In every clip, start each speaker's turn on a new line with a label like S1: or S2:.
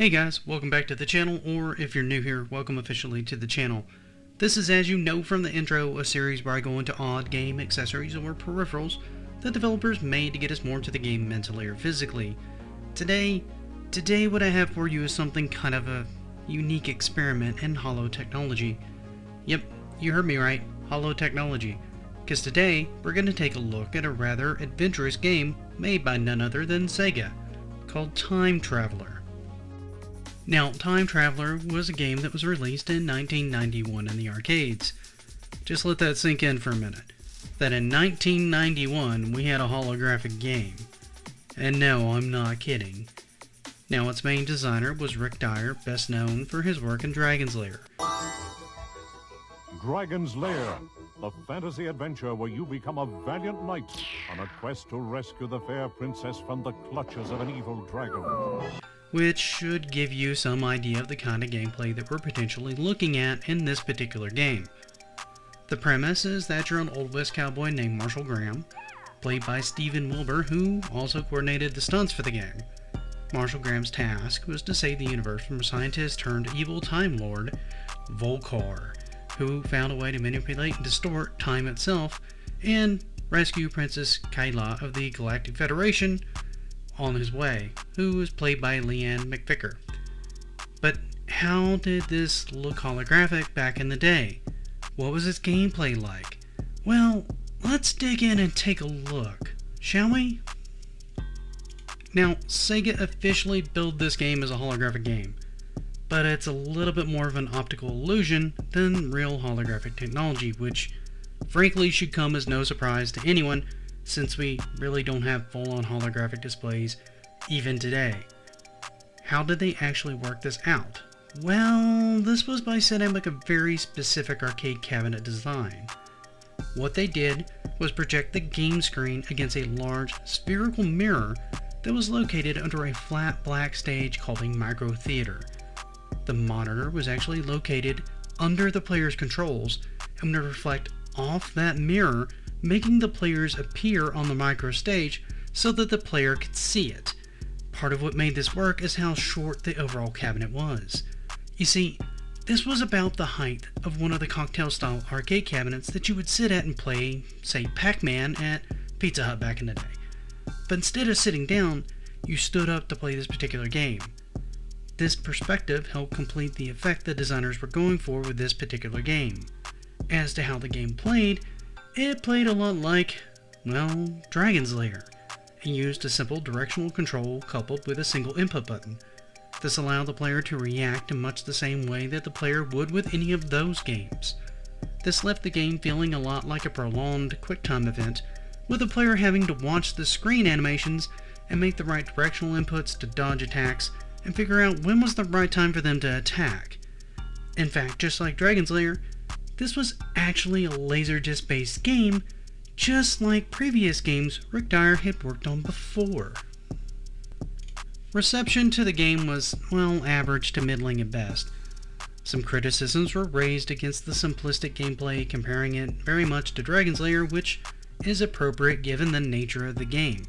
S1: Hey guys, welcome back to the channel, or if you're new here, welcome officially to the channel. This is, as you know from the intro, a series where I go into odd game accessories or peripherals that developers made to get us more into the game mentally or physically. Today what I have for you is something kind of a unique experiment in holo technology. Yep, you heard me right, holo technology. Because today, we're going to take a look at a rather adventurous game made by none other than Sega, called Time Traveler. Now, Time Traveler was a game that was released in 1991 in the arcades. Just let that sink in for a minute. That in 1991 we had a holographic game. And no, I'm not kidding. Now, its main designer was Rick Dyer, best known for his work in Dragon's Lair.
S2: Dragon's Lair, the fantasy adventure where you become a valiant knight on a quest to rescue the fair princess from the clutches of an evil dragon.
S1: Which should give you some idea of the kind of gameplay that we're potentially looking at in this particular game. The premise is that you're an Old West cowboy named Marshall Graham, played by Steven Wilbur, who also coordinated the stunts for the game. Marshall Graham's task was to save the universe from a scientist turned evil Time Lord, Volcar, who found a way to manipulate and distort time itself, and rescue Princess Kyla of the Galactic Federation on his way, who was played by Leanne McVicker. But how did this look holographic back in the day? What was its gameplay like? Well, let's dig in and take a look, shall we? Now, Sega officially billed this game as a holographic game, but it's a little bit more of an optical illusion than real holographic technology, which frankly should come as no surprise to anyone, since we really don't have full-on holographic displays even today. How did they actually work this out? Well, this was by setting up a very specific arcade cabinet design. What they did was project the game screen against a large spherical mirror that was located under a flat black stage called a micro theater. The monitor was actually located under the player's controls and would reflect off that mirror, making the players appear on the micro stage so that the player could see it. Part of what made this work is how short the overall cabinet was. You see, this was about the height of one of the cocktail-style arcade cabinets that you would sit at and play, say, Pac-Man at Pizza Hut back in the day. But instead of sitting down, you stood up to play this particular game. This perspective helped complete the effect the designers were going for with this particular game. As to how the game played, it played a lot like, well, Dragon's Lair, and used a simple directional control coupled with a single input button. This allowed the player to react in much the same way that the player would with any of those games. This left the game feeling a lot like a prolonged QuickTime event, with the player having to watch the screen animations and make the right directional inputs to dodge attacks and figure out when was the right time for them to attack. In fact, just like Dragon's Lair, this was actually a Laserdisc-based game, just like previous games Rick Dyer had worked on before. Reception to the game was, well, average to middling at best. Some criticisms were raised against the simplistic gameplay, comparing it very much to Dragon's Lair, which is appropriate given the nature of the game.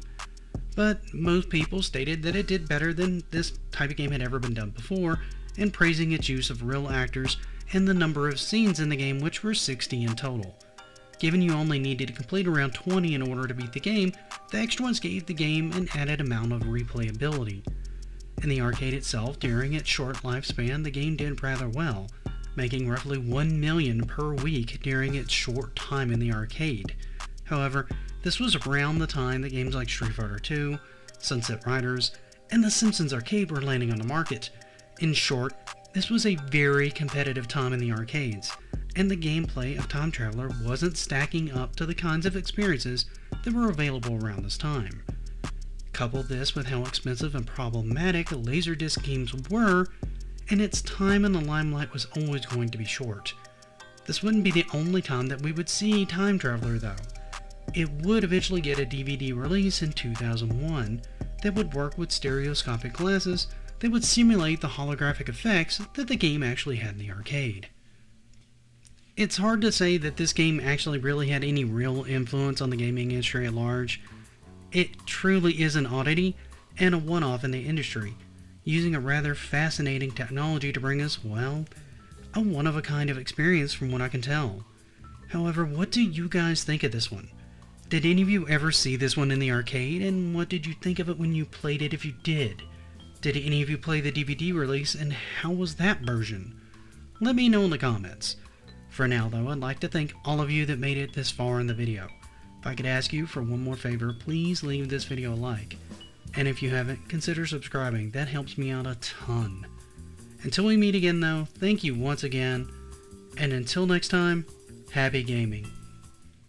S1: But most people stated that it did better than this type of game had ever been done before, and praising its use of real actors and the number of scenes in the game, which were 60 in total. Given you only needed to complete around 20 in order to beat the game, the extra ones gave the game an added amount of replayability. In the arcade itself, during its short lifespan, the game did rather well, making roughly 1 million per week during its short time in the arcade. However, this was around the time that games like Street Fighter II, Sunset Riders, and The Simpsons Arcade were landing on the market. In short, this was a very competitive time in the arcades, and the gameplay of Time Traveler wasn't stacking up to the kinds of experiences that were available around this time. Couple this with how expensive and problematic Laserdisc games were, and its time in the limelight was always going to be short. This wouldn't be the only time that we would see Time Traveler though. It would eventually get a DVD release in 2001 that would work with stereoscopic glasses that would simulate the holographic effects that the game actually had in the arcade. It's hard to say that this game actually really had any real influence on the gaming industry at large. It truly is an oddity and a one-off in the industry. using a rather fascinating technology to bring us, well, a one-of-a-kind of experience from what I can tell. However, what do you guys think of this one? Did any of you ever see this one in the arcade, and what did you think of it when you played it if you did? Did any of you play the DVD release, and how was that version? Let me know in the comments. For now though, I'd like to thank all of you that made it this far in the video. If I could ask you for one more favor, please leave this video a like. And if you haven't, consider subscribing, that helps me out a ton. Until we meet again though, thank you once again, and until next time, happy gaming.